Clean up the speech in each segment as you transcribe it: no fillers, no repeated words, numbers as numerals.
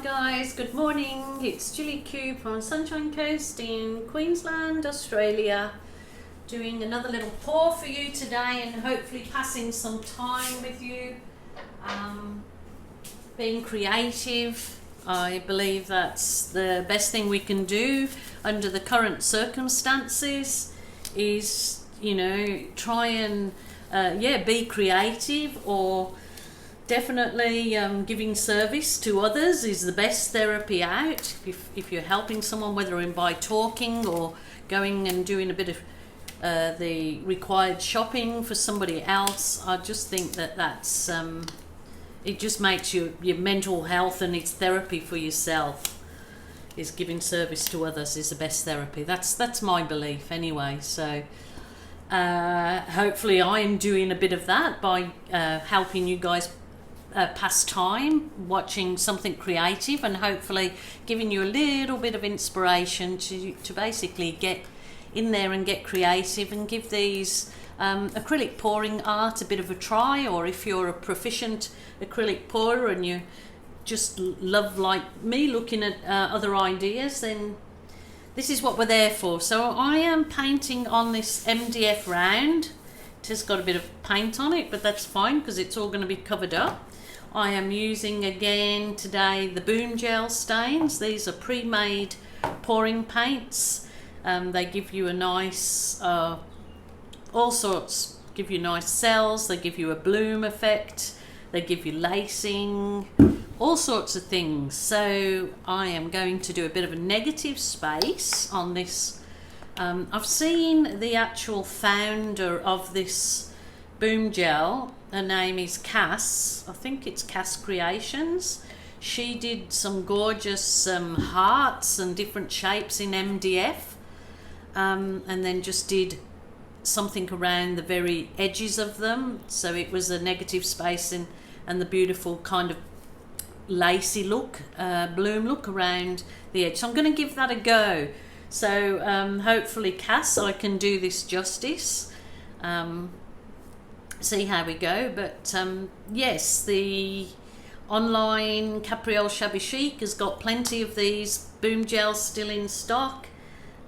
guys, good morning. It's Julie Cube from Sunshine Coast in Queensland, Australia, doing another little pour for you today and hopefully passing some time with you. Being creative, I believe that's the best thing we can do under the current circumstances is, you know, try and be creative, or definitely giving service to others is the best therapy out. If you're helping someone, whether in by talking or going and doing a bit of the required shopping for somebody else, I just think that that's it just makes your mental health, and it's therapy for yourself. Is giving service to others is the best therapy. That's my belief anyway. So hopefully I am doing a bit of that by helping you guys pass time watching something creative, and hopefully giving you a little bit of inspiration to basically get in there and get creative and give these acrylic pouring art a bit of a try. Or if you're a proficient acrylic pourer and you just love, like me, looking at other ideas, then this is what we're there for. So I am painting on this MDF round. It has got a bit of paint on it, but that's fine because it's all going to be covered up. I am using again today the Boom Gel stains. These are pre-made pouring paints. They give you a nice, all sorts, give you nice cells, they give you a bloom effect, they give you lacing, all sorts of things. So I am going to do a bit of a negative space on this. I've seen the actual founder of this Boom Gel. Her name is Cass. I think it's Cass Creations. She did some gorgeous hearts and different shapes in MDF, and then just did something around the very edges of them. So it was a negative space and the beautiful kind of lacy look, bloom look around the edge. So I'm going to give that a go. So hopefully, Cass, I can do this justice. See how we go. But yes, the online Capriole Shabby Chic has got plenty of these Boom Gels still in stock,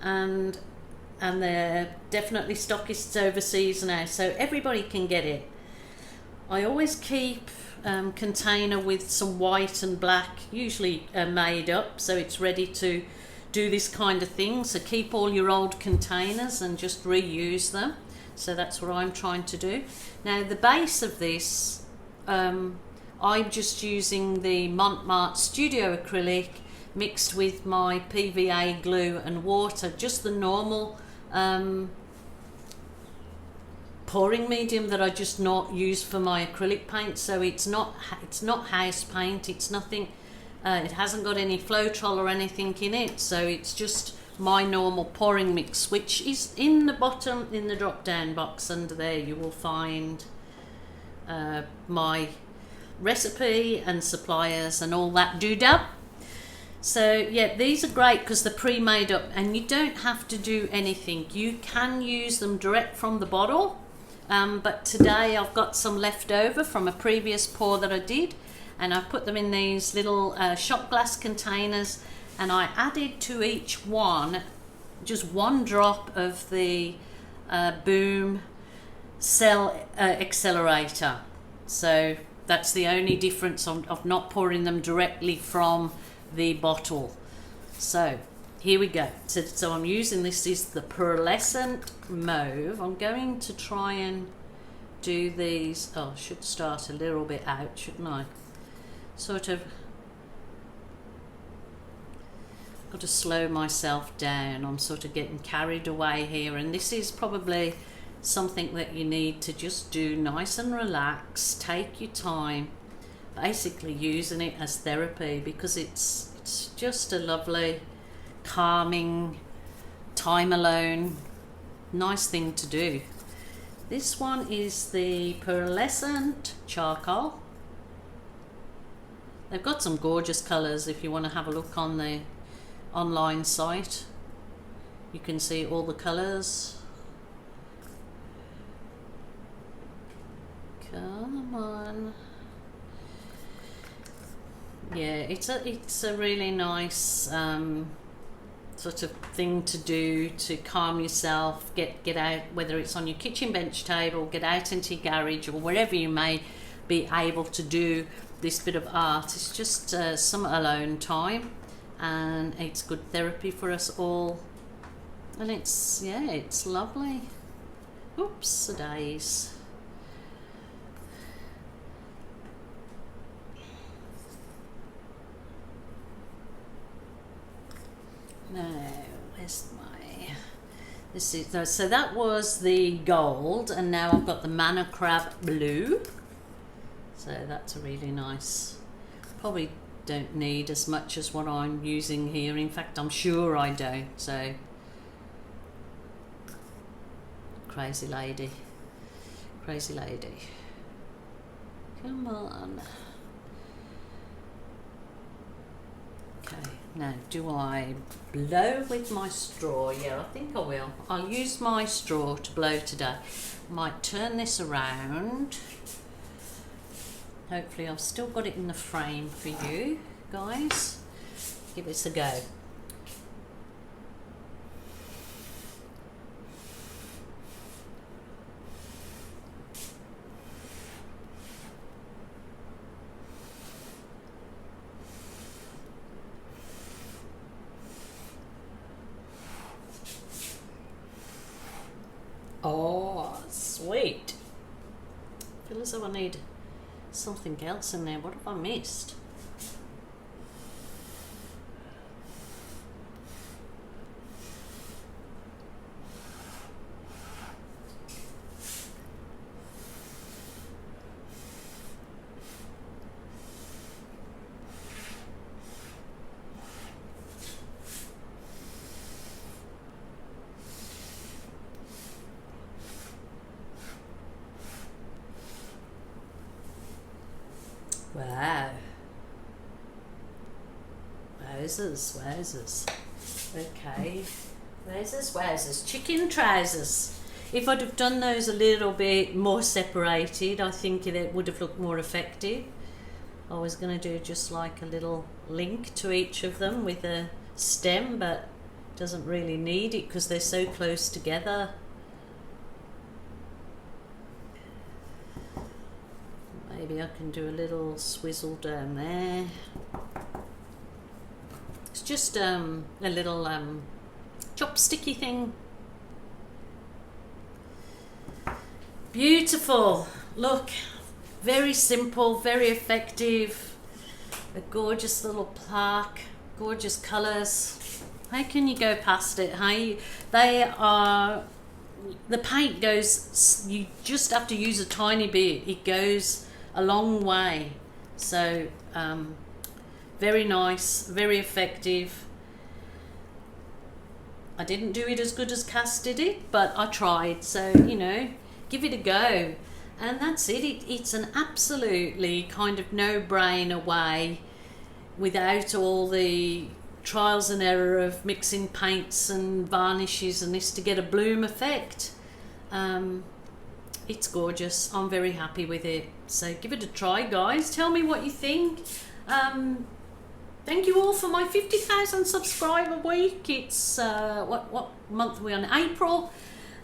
and they're definitely stockists overseas now, so everybody can get it. I always keep container with some white and black, usually made up, so it's ready to do this kind of thing. So keep all your old containers and just reuse them. So that's what I'm trying to do. Now the base of this, I'm just using the Mont Studio Acrylic mixed with my PVA glue and water, just the normal pouring medium that I just not use for my acrylic paint. So it's not house paint, it's nothing, it hasn't got any Floetrol or anything in it, so it's just my normal pouring mix, which is in the bottom, in the drop down box under there. You will find my recipe and suppliers and all that doodah. So yeah, these are great because they're pre-made up and you don't have to do anything. You can use them direct from the bottle, but today I've got some left over from a previous pour that I did, and I put them in these little shot glass containers, and I added to each one just one drop of the Boom Cell Accelerator. So that's the only difference of not pouring them directly from the bottle. So here we go. So I'm using this is the pearlescent mauve. I'm going to try and do these. Oh, I should start a little bit out, shouldn't I? Sort of got to slow myself down. I'm sort of getting carried away here, and this is probably something that you need to just do nice and relax, take your time, basically using it as therapy, because it's just a lovely calming time alone, nice thing to do. This one is the pearlescent charcoal. They've got some gorgeous colors. If you want to have a look on the online site, you can see all the colors. Come on. yeah, it's a really nice sort of thing to do to calm yourself, get out, whether it's on your kitchen bench table, get out into your garage or wherever you may be able to do this bit of art. It's just some alone time, and it's good therapy for us all, and it's, yeah, it's lovely. Oops, a days. No, where's my, this is, no, so that was the gold, and now I've got the Mana Crab blue, so that's a really nice, probably don't need as much as what I'm using here, in fact I'm sure I don't, so crazy lady, come on. Okay, now do I blow with my straw? Yeah, I think I will. I'll use my straw to blow today. Might turn this around. Hopefully I've still got it in the frame for you guys. Give this a go. Oh, sweet. I feel as though I need something else in there. What have I missed? Wow. Wowzers. Okay. Wowzers. Chicken trousers. If I'd have done those a little bit more separated, I think it would have looked more effective. I was going to do just like a little link to each of them with a stem, but it doesn't really need it because they're so close together. Maybe I can do a little swizzle down there. It's just a little chopsticky thing. Beautiful. Look, very simple, very effective. A gorgeous little plaque, gorgeous colours. How can you go past it? They are, the paint goes, you just have to use a tiny bit. It goes a long way. So very nice, very effective. I didn't do it as good as Cass did it, but I tried, so you know, give it a go. And that's it. It's an absolutely kind of no-brainer way, without all the trials and error of mixing paints and varnishes and this to get a bloom effect. It's gorgeous. I'm very happy with it. So give it a try, guys. Tell me what you think. Thank you all for my 50,000 subscriber week. It's what month are we on? April,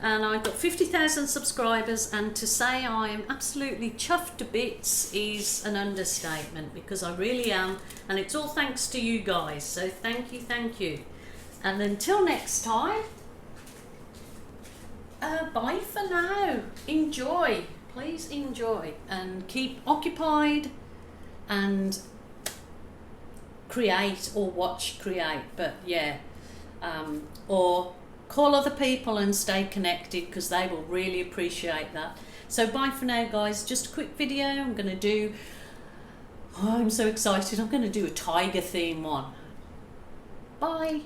and I've got 50,000 subscribers, and to say I am absolutely chuffed to bits is an understatement, because I really am, and it's all thanks to you guys. So thank you. And until next time, bye for now. Enjoy, please enjoy, and keep occupied and create, or watch create, but yeah, or call other people and stay connected, because they will really appreciate that. So bye for now, guys. Just a quick video. I'm going to do, oh, I'm so excited, I'm going to do a tiger theme one. Bye.